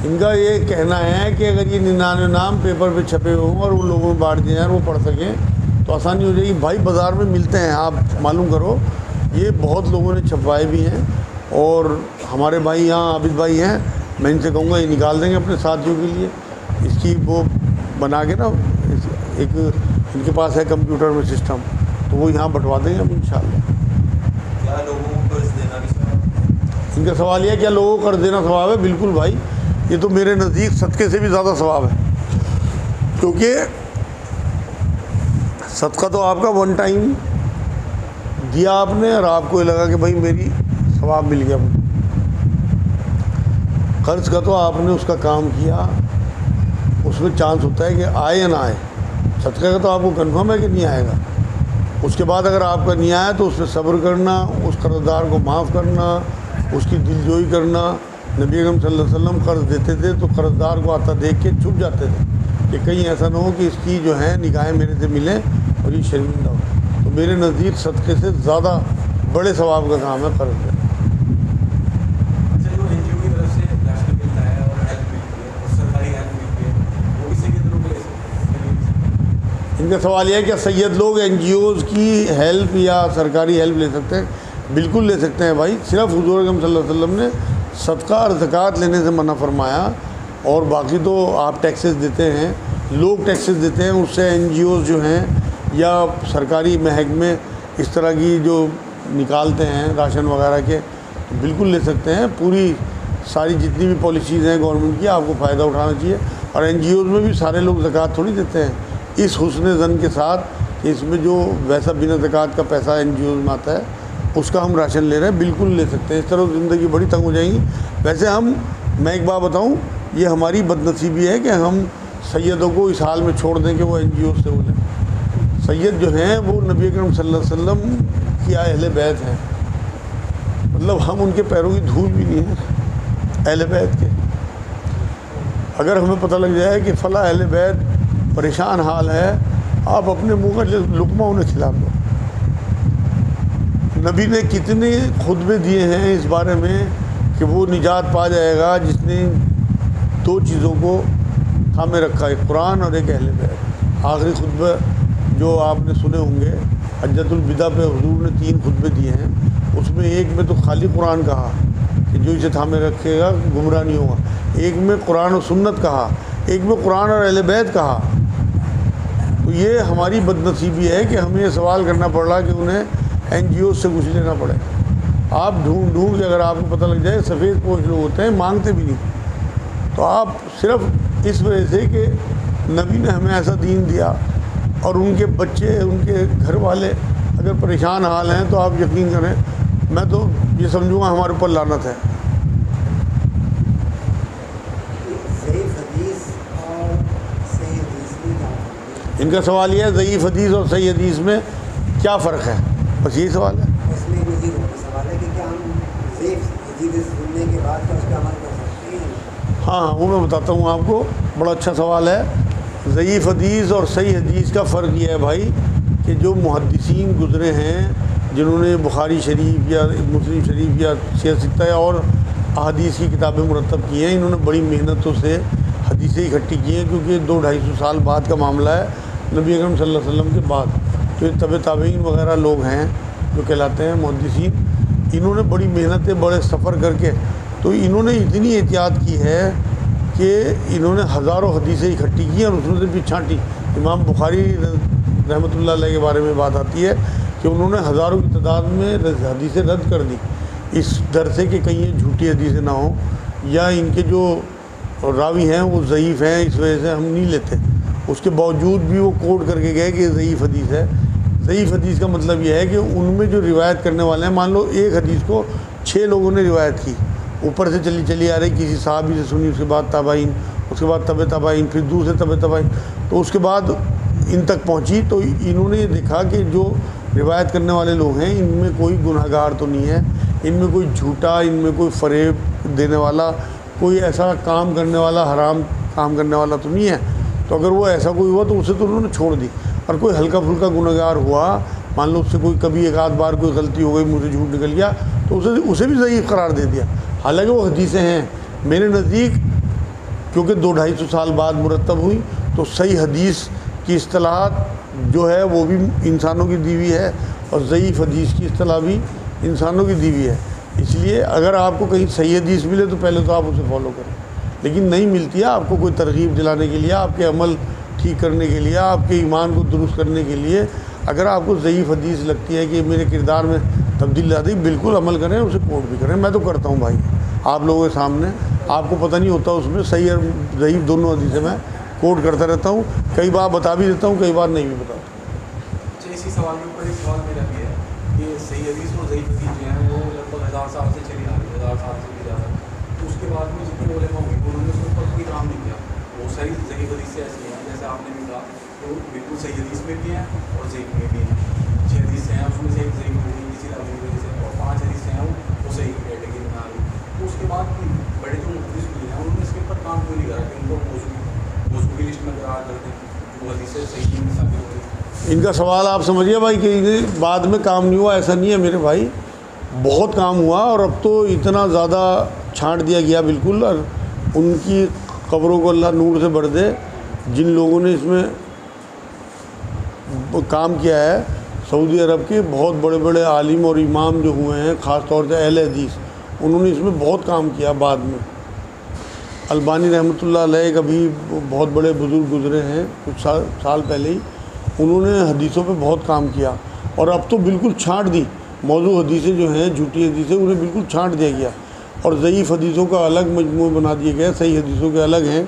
ان کا یہ کہنا ہے کہ اگر یہ 99 نام پیپر پہ چھپے ہوں اور وہ لوگوں میں بانٹ دیے ہیں اور وہ پڑھ سکیں تو آسانی ہو جائے گی. بھائی بازار میں ملتے ہیں, آپ معلوم کرو, یہ بہت لوگوں نے چھپوائے بھی ہیں. اور ہمارے بھائی یہاں عابد بھائی ہیں, میں ان سے کہوں گا یہ نکال دیں گے اپنے ساتھیوں کے لیے. اس کی وہ بنا کے نا ایک ان کے پاس ہے کمپیوٹر میں سسٹم, تو وہ یہاں بٹوا دیں گے ہم انشاءاللہ. کیا لوگوں کو قرض دینا بھی ثواب؟ ان کا سوال یہ ہے کیا لوگوں کو قرض دینا ثواب ہے؟ بالکل بھائی, یہ تو میرے نزدیک صدقے سے بھی زیادہ ثواب ہے. کیونکہ صدقہ تو آپ کا ون ٹائم دیا آپ نے اور آپ کو یہ لگا کہ بھائی میری ثواب مل گیا. قرض کا تو آپ نے اس کا کام کیا, اس میں چانس ہوتا ہے کہ آئے یا نہ آئے. صدقہ کا تو آپ کو کنفرم ہے کہ نہیں آئے گا. اس کے بعد اگر آپ کا نہیں آیا تو اس پہ صبر کرنا, اس قرض دار کو معاف کرنا, اس کی دل جوئی کرنا. نبی اکرم صلی اللہ علیہ وسلم قرض دیتے تھے تو قرض دار کو آتا دیکھ کے چھپ جاتے تھے کہ کہیں ایسا نہ ہو کہ اس کی جو ہے نگاہیں میرے سے ملیں اور یہ شرمندہ ہو. تو میرے نزدیک صدقے سے زیادہ بڑے ثواب کا کام ہے قرض دینا. اچھا, جو این جی او کی طرف سے راشن ملتا ہے اور ہیلپ ملتی ہے اور سرکاری ہیلپ ملتی ہے, وہ کسی کے تھرو لے سکتے ہیں؟ ان کا سوال یہ ہے کہ سید لوگ این جی اوز کی ہیلپ یا سرکاری ہیلپ لے سکتے ہیں؟ بالکل لے سکتے ہیں بھائی. صرف حضور اکرم صلی اللہ علیہ وسلم نے صدقہ اور زکوٰۃ لینے سے منع فرمایا, اور باقی تو آپ ٹیکسز دیتے ہیں, لوگ ٹیکسز دیتے ہیں, اس سے این جی اوز جو ہیں یا سرکاری محکمے اس طرح کی جو نکالتے ہیں راشن وغیرہ کے, بالکل لے سکتے ہیں. پوری ساری جتنی بھی پالیسیز ہیں گورنمنٹ کی آپ کو فائدہ اٹھانا چاہیے. اور این جی اوز میں بھی سارے لوگ زکوٰۃ تھوڑی دیتے ہیں, اس حسن ظن کے ساتھ کہ اس میں جو ویسا بنا زکوٰۃ کا پیسہ این جی اوز میں آتا ہے اس کا ہم راشن لے رہے ہیں. بالکل لے سکتے ہیں. اس طرح زندگی بڑی تنگ ہو جائیں گی. ویسے میں ایک بات بتاؤں, یہ ہماری بد نصیبی ہے کہ ہم سیدوں کو اس حال میں چھوڑ دیں کہ وہ این جی اوز سے بولیں. سید جو ہیں وہ نبی اکرم صلی اللہ علیہ وسلم کی اہل بیت ہیں, مطلب ہم ان کے پیروں کی دھول بھی نہیں ہیں اہل بیت کے. اگر ہمیں پتہ لگ جائے کہ فلاں اہل بیت پریشان حال ہے, آپ اپنے منہ کا لقمہ انہیں کھلا دو. نبی نے کتنے خطبے دیے ہیں اس بارے میں کہ وہ نجات پا جائے گا جس نے دو چیزوں کو تھامے رکھا, ایک قرآن اور ایک اہل بیت. آخری خطبہ جو آپ نے سنے ہوں گے حجۃ الوداع پہ حضور نے 3 خطبے دیے ہیں, اس میں ایک میں تو خالی قرآن کہا کہ جو اسے تھامے رکھے گا گمراہ نہیں ہوگا, ایک میں قرآن و سنت کہا, ایک میں قرآن اور اہل بیت کہا. تو یہ ہماری بد نصیبی ہے کہ ہمیں یہ سوال کرنا پڑ رہا کہ انہیں این جی اوز سے کچھ لینا پڑے. آپ ڈھونڈ کے اگر آپ کو پتہ لگ جائے سفید پوش لوگ ہوتے ہیں مانگتے بھی نہیں, تو آپ صرف اس وجہ سے کہ نبی نے ہمیں ایسا دین دیا اور ان کے بچے ان کے گھر والے اگر پریشان حال ہیں تو آپ یقین کریں میں تو یہ سمجھوں گا ہمارے اوپر لعنت ہے. ان کا سوال یہ ہے ضعیف حدیث اور صحیح حدیث میں کیا فرق ہے, بس یہی سوال ہے. اس میں مزید سوال ہے کہ کیا ہم ضعیف حدیث سننے کے بعد کیا اس پہ عمل کر سکتے ہیں؟ ہاں وہ میں بتاتا ہوں آپ کو, بڑا اچھا سوال ہے. ضعیف حدیث اور صحیح حدیث کا فرق یہ ہے بھائی کہ جو محدثین گزرے ہیں جنہوں نے بخاری شریف یا مسلم شریف یا سیاستہ اور احادیث کی کتابیں مرتب کی ہیں, انہوں نے بڑی محنتوں سے حدیثیں اکٹھی کی ہیں, کیونکہ 200-250 سال بعد کا معاملہ ہے نبی اکرم صلی اللہ علیہ وسلم کے بعد. تو یہ طب تابعین وغیرہ لوگ ہیں جو کہلاتے ہیں محدثین, انہوں نے بڑی محنتیں بڑے سفر کر کے تو انہوں نے اتنی احتیاط کی ہے کہ انہوں نے ہزاروں حدیثیں اکٹھی کی اور اس میں سے بھی چھانٹی. امام بخاری رحمۃ اللہ علیہ کے بارے میں بات آتی ہے کہ انہوں نے ہزاروں کی تعداد میں حدیثیں رد کر دی اس ڈر سے کہ کہیں یہ جھوٹی حدیثیں نہ ہوں یا ان کے جو راوی ہیں وہ ضعیف ہیں, اس وجہ سے ہم نہیں لیتے. اس کے باوجود بھی وہ کوٹ کر کے گئے کہ یہ ضعیف حدیث ہے. ضعیف حدیث کا مطلب یہ ہے کہ ان میں جو روایت کرنے والے ہیں, مان لو ایک حدیث کو 6 لوگوں نے روایت کی, اوپر سے چلی آ رہی, کسی صحابی سے سنی, اس کے بعد تابعین, اس کے بعد طب تابعین, پھر دوسرے طب تابعین, تو اس کے بعد ان تک پہنچی. تو انہوں نے یہ دیکھا کہ جو روایت کرنے والے لوگ ہیں ان میں کوئی گناہ گار تو نہیں ہے, ان میں کوئی جھوٹا, ان میں کوئی فریب دینے والا, کوئی ایسا کام کرنے والا, حرام کام کرنے والا تو نہیں ہے. تو اگر وہ ایسا کوئی ہوا تو اسے تو انہوں نے چھوڑ دی. اور کوئی ہلکا پھلکا گناہ گار ہوا, مان لو اس سے کوئی کبھی ایک آدھ بار کوئی غلطی ہو گئی, منہ سے جھوٹ نکل گیا, تو اسے بھی ضعیف قرار دے دیا, حالانکہ وہ حدیثیں ہیں. میرے نزدیک کیونکہ 200-250 سال بعد مرتب ہوئی، تو صحیح حدیث کی اصطلاحات جو ہے وہ بھی انسانوں کی دی ہوئی ہے، اور ضعیف حدیث کی اصطلاح بھی انسانوں کی دی ہوئی ہے۔ اس لیے اگر آپ کو کہیں صحیح حدیث ملے تو پہلے تو آپ اسے فالو کریں، لیکن نہیں ملتی ہے آپ کو کوئی ترغیب دلانے کے لیے، آپ کے عمل ٹھیک کرنے کے لیے، آپ کے ایمان کو درست کرنے کے لیے، اگر آپ کو ضعیف حدیث لگتی ہے کہ میرے کردار میں تبدیلی آتی، بالکل عمل کریں، اسے کوٹ بھی کریں۔ میں تو کرتا ہوں بھائی آپ لوگوں کے سامنے، آپ کو پتہ نہیں ہوتا اس میں صحیح اور ضعیف دونوں حدیثیں میں کوٹ کرتا رہتا ہوں، کئی بار بتا بھی دیتا ہوں، کئی بار نہیں بھی بتاتا۔ اچھا، اسی سوال کے اوپر ایک سوال میرا بھی ہے کہ صحیح حدیث اور ضعیف حدیث جو ہیں وہ لگ بھگ 1000 سال سے چلی آ رہی ہے، 1000 سال سے بھی زیادہ، تو اس کے بعد میں جتنے علماء ہوئے انہوں نے اس پر کوئی کام نہیں کیا۔ بہت ساری ضعیف حدیث سے ایسی ہیں جیسے آپ نے بھی کہا تو بالکل صحیح حدیث میں بھی ہیں اور ضعیف میں بھی ہیں۔ 6 حدیث ہیں اس میں سے ایک ضعیف ہوئی کسی طرح کی وجہ سے، اور 5 حدیث ہیں وہ صحیح کیٹیگری میں آ گئی۔ تو اس کے بعد بڑے جو محدث ہوئے ہیں انہوں نے اس کے اوپر کام کیوں نہیں کرا کہ ان کو موضوع کی لسٹ میں قرار کر دیں جو حدیثیں صحیح نہیں ثابت ہوئی۔ ان کا سوال آپ سمجھیے بھائی کہ بعد میں کام نہیں ہوا، ایسا نہیں ہے میرے بھائی، بہت کام ہوا، اور اب تو اتنا زیادہ چھانٹ دیا گیا بالکل، اور ان کی قبروں کو اللہ نور سے بھر دے جن لوگوں نے اس میں کام کیا ہے۔ سعودی عرب کے بہت بڑے بڑے عالم اور امام جو ہوئے ہیں، خاص طور سے اہل حدیث، انہوں نے اس میں بہت کام کیا۔ بعد میں البانی رحمۃ اللہ علیہ کا بھی بہت بڑے بزرگ گزرے ہیں کچھ سال پہلے ہی، انہوں نے حدیثوں پہ بہت کام کیا، اور اب تو بالکل چھانٹ دی، موضوع حدیثیں جو ہیں جھوٹی حدیثیں انہیں بالکل چھانٹ دیا گیا، اور ضعیف حدیثوں کا الگ مجموعہ بنا دیا گیا، صحیح حدیثوں کے الگ ہیں۔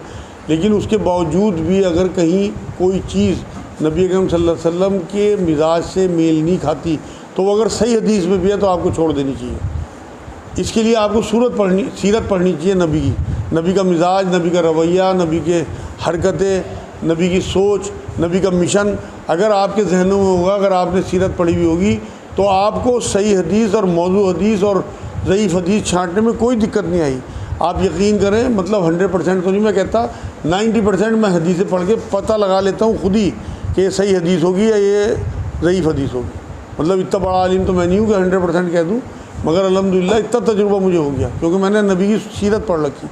لیکن اس کے باوجود بھی اگر کہیں کوئی چیز نبی اکرم صلی اللہ علیہ وسلم کے مزاج سے میل نہیں کھاتی تو وہ اگر صحیح حدیث میں بھی ہے تو آپ کو چھوڑ دینی چاہیے۔ اس کے لیے آپ کو سیرت پڑھنی چاہیے نبی کی، نبی کا مزاج، نبی کا رویہ، نبی کے حرکتیں، نبی کی سوچ، نبی کا مشن اگر آپ کے ذہنوں میں ہوگا، اگر آپ نے سیرت پڑھی ہوئی ہوگی تو آپ کو صحیح حدیث اور موضوع حدیث اور ضعیف حدیث چھانٹنے میں کوئی دقت نہیں آئی۔ آپ یقین کریں، مطلب 100% تو نہیں میں کہتا، 90% میں حدیثیں پڑھ کے پتہ لگا لیتا ہوں خود ہی کہ یہ صحیح حدیث ہوگی یا یہ ضعیف حدیث ہوگی۔ مطلب اتنا بڑا عالم تو میں نہیں ہوں کہ 100% کہہ دوں، مگر الحمدللہ اتنا تجربہ مجھے ہو گیا کیونکہ میں نے نبی کی سیرت پڑھ رکھی۔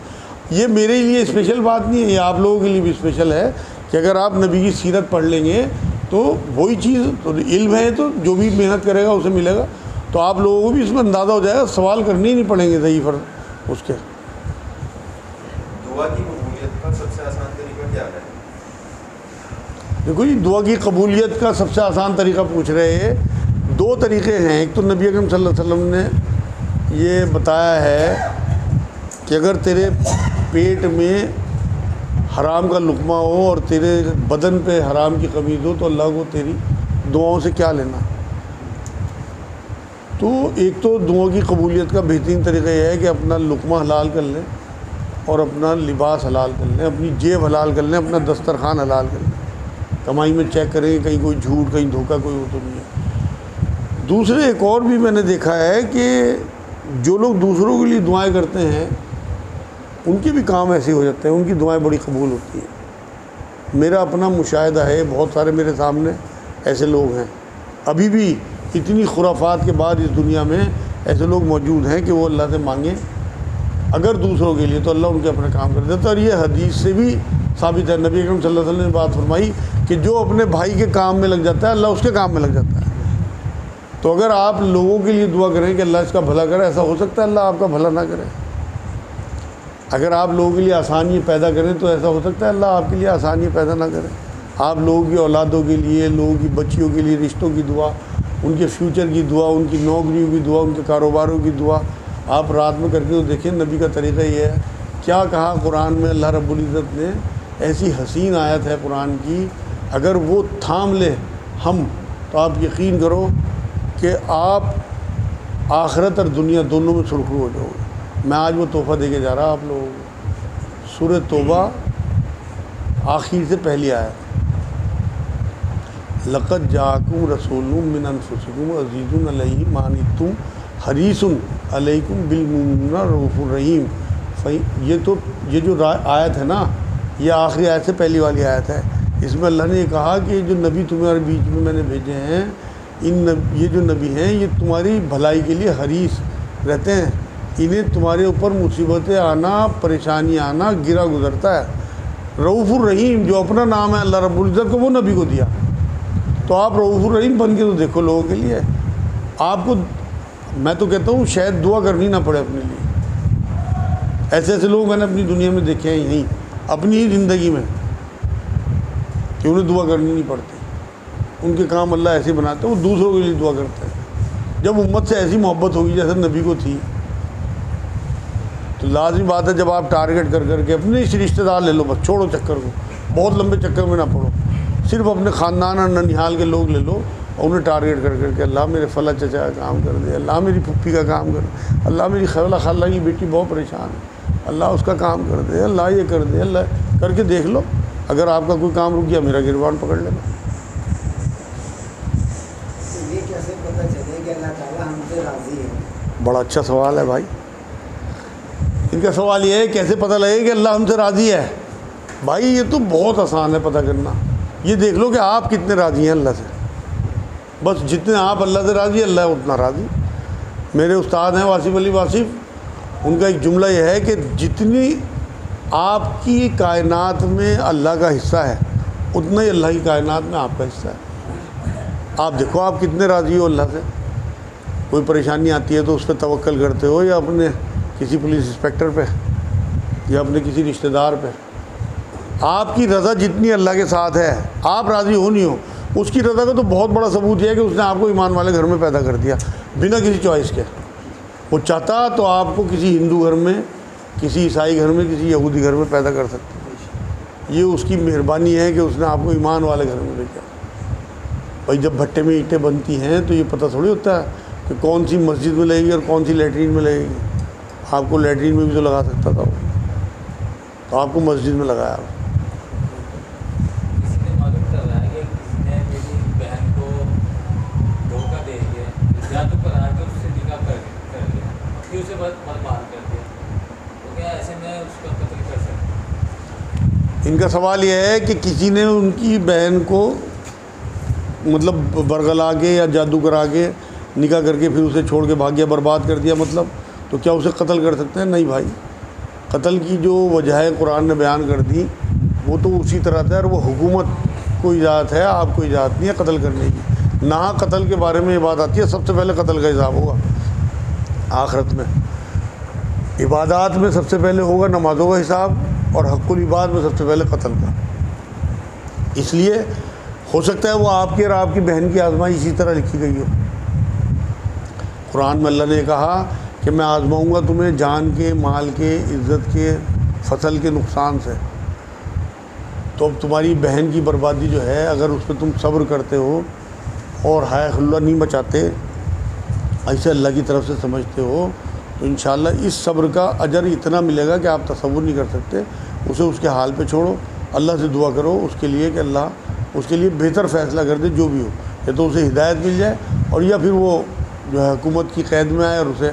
یہ میرے لیے اسپیشل بات نہیں ہے، یہ آپ لوگوں کے لیے بھی اسپیشل ہے کہ اگر آپ نبی کی سیرت پڑھ لیں گے تو وہی چیز تو علم ہے، تو جو بھی محنت کرے گا اسے ملے گا، تو آپ لوگوں کو بھی اس میں اندازہ ہو جائے گا، سوال کرنے ہی نہیں پڑیں گے ضعیف اور اس کے۔ دعا کی قبولیت کا سب سے آسان طریقہ کیا ہے؟ دیکھو جی، دعا کی قبولیت کا سب سے آسان طریقہ پوچھ رہے ہیں، 2 طریقے ہیں۔ ایک تو نبی اکرم صلی اللہ علیہ وسلم نے یہ بتایا ہے کہ اگر تیرے پیٹ میں حرام کا لقمہ ہو اور تیرے بدن پہ حرام کی قمیض ہو تو اللہ کو تیری دعاؤں سے کیا لینا۔ تو ایک تو دعاؤں کی قبولیت کا بہترین طریقہ یہ ہے کہ اپنا لقمہ حلال کر لیں اور اپنا لباس حلال کر لیں، اپنی جیب حلال کر لیں، اپنا دسترخوان حلال کر لیں، کمائی میں چیک کریں کہیں کوئی جھوٹ، کہیں دھوکہ، کوئی وہ تو نہیں ہے۔ دوسرے ایک اور بھی میں نے دیکھا ہے کہ جو لوگ دوسروں کے لیے دعائیں کرتے ہیں ان کے بھی کام ایسے ہو جاتے ہیں، ان کی دعائیں بڑی قبول ہوتی ہیں۔ میرا اپنا مشاہدہ ہے، بہت سارے میرے سامنے ایسے لوگ ہیں، ابھی بھی اتنی خرافات کے بعد اس دنیا میں ایسے لوگ موجود ہیں کہ وہ اللہ سے مانگیں اگر دوسروں کے لیے تو اللہ ان کے اپنے کام کر دیتا ہے، اور یہ حدیث سے بھی ثابت ہے۔ نبی اکرم صلی اللہ علیہ وسلم نے بات فرمائی کہ جو اپنے بھائی کے کام میں لگ جاتا ہے اللہ اس کے کام میں لگ جاتا ہے۔ تو اگر آپ لوگوں کے لیے دعا کریں کہ اللہ اس کا بھلا کرے، ایسا ہو سکتا ہے اللہ آپ کا بھلا نہ کرے۔ اگر آپ لوگوں کے لیے آسانیاں پیدا کریں تو ایسا ہو سکتا ہے اللہ آپ کے لیے آسانیاں پیدا نہ کرے۔ آپ لوگوں کی اولادوں کے لیے، لوگوں کی بچیوں کے لیے رشتوں کی دعا، ان کے فیوچر کی دعا، ان کی نوکریوں کی دعا، ان کے کاروباروں کی دعا آپ رات میں کر کے تو دیکھیں۔ نبی کا طریقہ یہ ہے، کیا کہا قرآن میں اللہ رب العزت نے، ایسی حسین آیت ہے قرآن کی، اگر وہ تھام لے ہم تو آپ یقین کرو کہ آپ آخرت اور دنیا دونوں میں سرخرو ہو جاؤ گے۔ میں آج وہ تحفہ دے کے جا رہا آپ لوگوں کو، سورہ توبہ آخر سے پہلی آیت، لقد جاءکم رسول من انفسکم عزیز علیہ ما عنتم حریص علیکم بالمؤمنین رؤوف الرحیم۔ یہ جو آیت ہے نا، یہ آخری آیت سے پہلی والی آیت ہے۔ اس میں اللہ نے یہ کہا کہ جو نبی تمہارے بیچ میں نے بھیجے ہیں، یہ جو نبی ہیں یہ تمہاری بھلائی کے لیے حریص رہتے ہیں، انہیں تمہارے اوپر مصیبتیں آنا، پریشانی آنا گرا گزرتا ہے۔ رؤوف الرحیم جو اپنا نام ہے اللہ رب العزت کو، وہ نبی کو دیا، تو آپ رؤوف الرحیم بن کے تو دیکھو لوگوں کے لیے۔ آپ کو میں تو کہتا ہوں شاید دعا کرنی نہ پڑے اپنے لیے۔ ایسے ایسے لوگ میں نے اپنی دنیا میں دیکھے ہیں یہیں اپنی ہی زندگی میں کہ انہیں دعا کرنی نہیں پڑتی، ان کے کام اللہ ایسے بناتے ہیں، وہ دوسروں کے لیے دعا کرتے ہیں۔ جب امت سے ایسی محبت ہوگی جیسے نبی کو تھی، تو لازمی بات ہے جب آپ ٹارگٹ کر کر کے اپنے رشتہ دار لے لو، بس چھوڑو چکر کو، بہت لمبے چکر میں نہ پڑو، صرف اپنے خاندان اور ننیھال کے لوگ لے لو اور انہیں ٹارگٹ کر کر کے اللہ میرے فلاں چچا کا کام کر دے، اللہ میری پھپھی کا کام کر دے، اللہ میری خالہ کی بیٹی بہت پریشان ہے، اللہ اس کا کام کر دے، اللہ یہ کر دے، اللہ کر کے دیکھ لو۔ اگر آپ کا کوئی کام رک گیا میرا گریبان پکڑ لینا۔ تو یہ کیسے پتہ چلے کہ اللہ تعالیٰ ہم سے راضی ہے؟ بڑا اچھا سوال ہے بھائی، ان کا سوال یہ ہے کیسے پتہ لگے کہ اللہ ہم سے راضی ہے؟ بھائی یہ تو بہت آسان ہے پتہ کرنا، یہ دیکھ لو کہ آپ کتنے راضی ہیں اللہ سے، بس جتنے آپ اللہ سے راضی اللہ ہے اتنا راضی۔ میرے استاد ہیں واصف علی واصف، ان کا ایک جملہ یہ ہے کہ جتنی آپ کی کائنات میں اللہ کا حصہ ہے اتنا ہی اللہ کی کائنات میں آپ کا حصہ ہے۔ آپ دیکھو آپ کتنے راضی ہو اللہ سے، کوئی پریشانی آتی ہے تو اس پہ توکل کرتے ہو، یا اپنے کسی پولیس انسپیکٹر پہ یا اپنے کسی رشتہ دار پہ۔ آپ کی رضا جتنی اللہ کے ساتھ ہے، آپ راضی ہو نہیں ہو، اس کی رضا کا تو بہت بڑا ثبوت یہ ہے کہ اس نے آپ کو ایمان والے گھر میں پیدا کر دیا بنا کسی چوائس کے۔ وہ چاہتا تو آپ کو کسی ہندو گھر میں، کسی عیسائی گھر میں، کسی یہودی گھر میں پیدا کر سکتا۔ یہ اس کی مہربانی ہے کہ اس نے آپ کو ایمان والے گھر میں بھیجا۔ بھائی جب بھٹے میں اینٹیں بنتی ہیں تو یہ پتہ تھوڑی ہوتا ہے کہ کون سی مسجد میں لگے گی اور کون سی لیٹرین میں لگے گی۔ آپ کو لیٹرین میں بھی تو لگا سکتا تھا وہ، تو آپ کو مسجد میں لگایا۔ کسی نے معلوم کر رہا ہے کہ کسی نے میری بہن کو دھوکہ دے دیا، جادو کرا کے اس سے نکاح کر لیا، پھر اسے برباد کر دیا، تو کیا ایسے میں اس کا قتل کر سکتا؟ ان کا سوال یہ ہے کہ کسی نے ان کی بہن کو مطلب برگلا کے یا جادو کرا کے نکاح کر کے پھر اسے چھوڑ کے بھاگ گیا، برباد کر دیا، مطلب تو کیا اسے قتل کر سکتے ہیں؟ نہیں بھائی، قتل کی جو وجہ قرآن نے بیان کر دی وہ تو اسی طرح سے ہے، اور وہ حکومت کو اجازت ہے، آپ کو اجازت نہیں ہے قتل کرنے کی۔ نہ قتل کے بارے میں یہ بات آتی ہے سب سے پہلے قتل کا حساب ہوگا آخرت میں، عبادات میں سب سے پہلے ہوگا نمازوں کا حساب، اور حق العباد میں سب سے پہلے قتل کا۔ اس لیے ہو سکتا ہے وہ آپ کی اور آپ کی بہن کی آزمائی اسی طرح لکھی گئی ہو۔ قرآن میں اللہ نے کہا کہ میں آزماؤں گا تمہیں جان کے، مال کے، عزت کے، فصل کے نقصان سے۔ تو اب تمہاری بہن کی بربادی جو ہے اگر اس پہ تم صبر کرتے ہو اور حیا اللہ نہیں بچاتے، ایسے اللہ کی طرف سے سمجھتے ہو، تو انشاءاللہ اس صبر کا اجر اتنا ملے گا کہ آپ تصور نہیں کر سکتے۔ اسے اس کے حال پہ چھوڑو، اللہ سے دعا کرو اس کے لیے کہ اللہ اس کے لیے بہتر فیصلہ کر دے جو بھی ہو، یا تو اسے ہدایت مل جائے اور یا پھر وہ جو ہے حکومت کی قید میں آئے اور اسے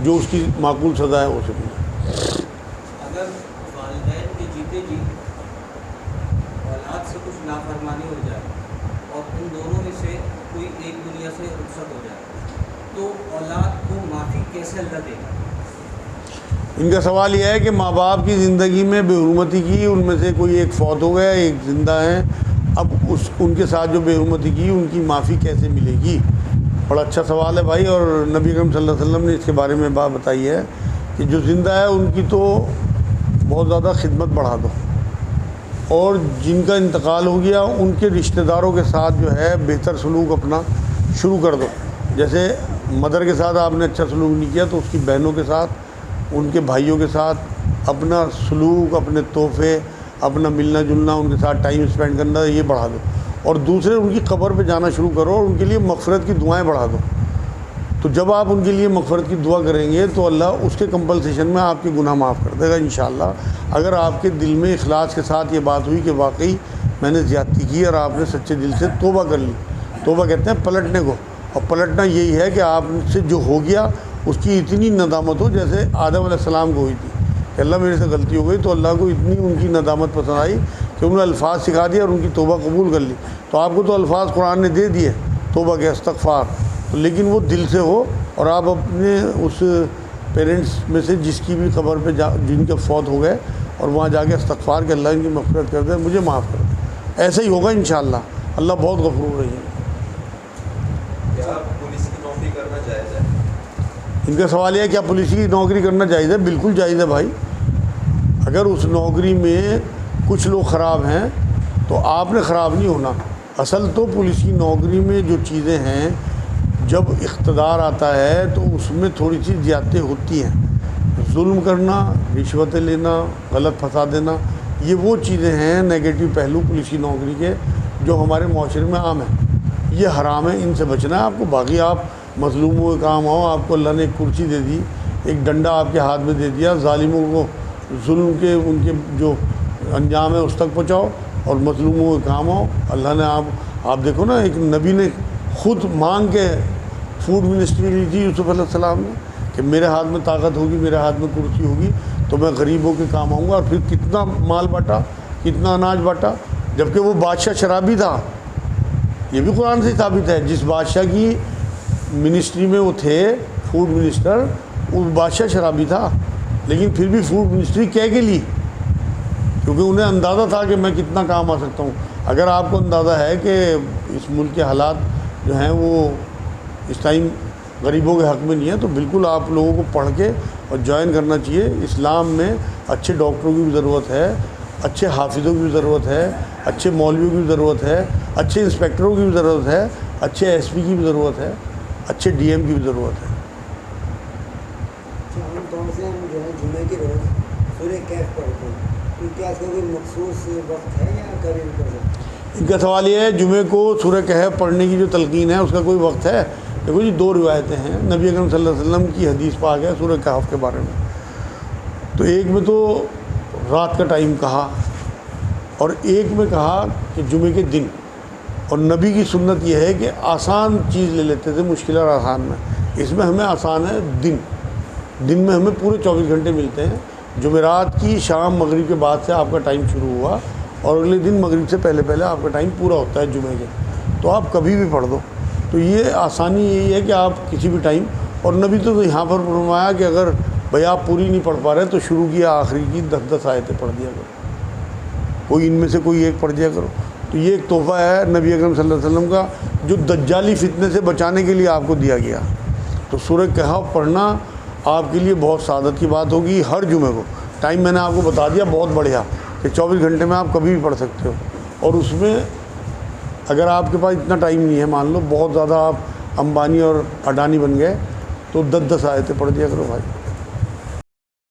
جو اس کی معقول سزا ہے اسے مل جائے۔ اگر والدین کے جیتے جی اولاد سے کچھ نافرمانی ہو جائے اور ان دونوں میں سے کوئی ایک دنیا سے رخصت ہو جائے تو اولاد کو معافی کیسے اللہ دے گا؟ ان کا سوال یہ ہے کہ ماں باپ کی زندگی میں بے حرمتی کی، ان میں سے کوئی ایک فوت ہو گیا، ایک زندہ ہے، اب ان کے ساتھ جو بے حرمتی کی ان کی معافی کیسے ملے گی؟ بڑا اچھا سوال ہے بھائی، اور نبی اکرم صلی اللہ علیہ وسلم نے اس کے بارے میں بات بتائی ہے کہ جو زندہ ہے ان کی تو بہت زیادہ خدمت بڑھا دو، اور جن کا انتقال ہو گیا ان کے رشتہ داروں کے ساتھ جو ہے بہتر سلوک اپنا شروع کر دو۔ جیسے مدر کے ساتھ آپ نے اچھا سلوک نہیں کیا تو اس کی بہنوں کے ساتھ، ان کے بھائیوں کے ساتھ اپنا سلوک، اپنے تحفے، اپنا ملنا جلنا، ان کے ساتھ ٹائم اسپینڈ کرنا یہ بڑھا دو، اور دوسرے ان کی قبر پہ جانا شروع کرو اور ان کے لیے مغفرت کی دعائیں بڑھا دو۔ تو جب آپ ان کے لیے مغفرت کی دعا کریں گے تو اللہ اس کے کمپنسیشن میں آپ کے گناہ معاف کر دے گا انشاءاللہ۔ اگر آپ کے دل میں اخلاص کے ساتھ یہ بات ہوئی کہ واقعی میں نے زیادتی کی اور آپ نے سچے دل سے توبہ کر لی، توبہ کہتے ہیں پلٹنے کو، اور پلٹنا یہی ہے کہ آپ سے جو ہو گیا اس کی اتنی ندامت ہو جیسے آدم علیہ السلام کو ہوئی تھی کہ اللہ میرے سے غلطی ہو گئی، تو اللہ کو اتنی ان کی ندامت پسند آئی کہ انہوں نے الفاظ سکھا دیا اور ان کی توبہ قبول کر لی۔ تو آپ کو تو الفاظ قرآن نے دے دیے توبہ کے، استغفار، لیکن وہ دل سے ہو اور آپ اپنے اس پیرنٹس میں سے جس کی بھی قبر پہ جن کے فوت ہو گئے اور وہاں جا کے استغفار کہ اللہ ان کی مغفرت کر دے، مجھے معاف کر دے، ایسا ہی ہوگا انشاءاللہ، اللہ بہت غفور رحیم ہے۔ کیا پولیس کی نوکری کرنا جائز ہے؟ ان کا سوال یہ ہے کیا پولیس کی نوکری کرنا جائز ہے؟ بالکل جائز ہے بھائی۔ اگر اس نوکری میں کچھ لوگ خراب ہیں تو آپ نے خراب نہیں ہونا۔ اصل تو پولیس کی نوکری میں جو چیزیں ہیں، جب اقتدار آتا ہے تو اس میں تھوڑی سی زیادتی ہوتی ہیں، ظلم کرنا، رشوتیں لینا، غلط پھنسا دینا، یہ وہ چیزیں ہیں نیگیٹو پہلو پولیس کی نوکری کے جو ہمارے معاشرے میں عام ہیں، یہ حرام ہے، ان سے بچنا ہے آپ کو۔ باقی آپ مظلوموں کے کام آؤ، آپ کو اللہ نے ایک کرسی دے دی، ایک ڈنڈا آپ کے ہاتھ میں دے دیا، ظالموں کو ظلم کے ان کے جو انجام ہے اس تک پہنچاؤ اور مظلوموں کے کام آؤ۔ اللہ نے آپ دیکھو نا، ایک نبی نے خود مانگ کے فوڈ منسٹری لی تھی یوسف علیہ السلام نے کہ میرے ہاتھ میں طاقت ہوگی، میرے ہاتھ میں کرسی ہوگی تو میں غریبوں کے کام آؤں گا، اور پھر کتنا مال بانٹا، کتنا اناج بانٹا، جبکہ وہ بادشاہ شرابی تھا۔ یہ بھی قرآن سے ثابت ہے، جس بادشاہ کی منسٹری میں وہ تھے فوڈ منسٹر، وہ بادشاہ شرابی تھا، لیکن پھر بھی فوڈ منسٹری کہہ کے لی، کیونکہ انہیں اندازہ تھا کہ میں کتنا کام آ سکتا ہوں۔ اگر آپ کو اندازہ ہے کہ اس ملک کے حالات جو ہیں وہ اس ٹائم غریبوں کے حق میں نہیں ہے، تو بالکل آپ لوگوں کو پڑھ کے اور جوائن کرنا چاہیے۔ اسلام میں اچھے ڈاکٹروں کی بھی ضرورت ہے، اچھے حافظوں کی بھی ضرورت ہے، اچھے مولویوں کی بھی ضرورت ہے، اچھے انسپیکٹروں کی بھی ضرورت ہے، اچھے ایس پی کی بھی ضرورت ہے، اچھے ڈی ایم کی بھی ضرورت ہے۔ عام طور سے ہم جو ہے جمعے کے روز سورہ کہف پڑھتے ہیں، تو کیا اس کا کوئی مخصوص وقت ہے یا کبھی بھی پڑھ سکتے ہیں؟ ان کا سوال یہ ہے جمعے کو سورہ کہف پڑھنے کی جو تلقین ہے اس کا کوئی وقت ہے؟ دیکھو جی، دو روایتیں ہیں، نبی اکرم صلی اللہ علیہ وسلم کی حدیث پاک ہے سورہ کہف کے بارے میں۔ تو ایک میں تو رات کا ٹائم کہا اور ایک میں کہا کہ جمعے کے دن، اور نبی کی سنت یہ ہے کہ آسان چیز لے لیتے تھے مشکل اور آسان میں، اس میں ہمیں آسان ہے دن میں ہمیں پورے 24 گھنٹے ملتے ہیں۔ جمعرات کی شام مغرب کے بعد سے آپ کا ٹائم شروع ہوا اور اگلے دن مغرب سے پہلے آپ کا ٹائم پورا ہوتا ہے جمعے کے، تو آپ کبھی بھی پڑھ دو۔ تو یہ آسانی یہی ہے کہ آپ کسی بھی ٹائم، اور نبی تو یہاں پر فرمایا کہ اگر بھئی آپ پوری نہیں پڑھ پا رہے تو شروع کیا آخری کی 10 آیتیں پڑھ دیا کرو، کوئی ان میں سے کوئی ایک پڑھ دیا کرو۔ تو یہ ایک تحفہ ہے نبی اکرم صلی اللہ علیہ وسلم کا جو دجالی فتنے سے بچانے کے لیے آپ کو دیا گیا۔ تو سورہ کہف پڑھنا آپ کے لیے بہت سعادت کی بات ہوگی ہر جمعے کو۔ ٹائم میں نے آپ کو بتا دیا بہت بڑھیا کہ 24 گھنٹے میں آپ کبھی بھی پڑھ سکتے ہو، اور اس میں اگر آپ کے پاس اتنا ٹائم نہیں ہے، مان لو بہت زیادہ آپ امبانی اور اڈانی بن گئے، تو 10 آیتیں پڑھ دیا کرو بھائی۔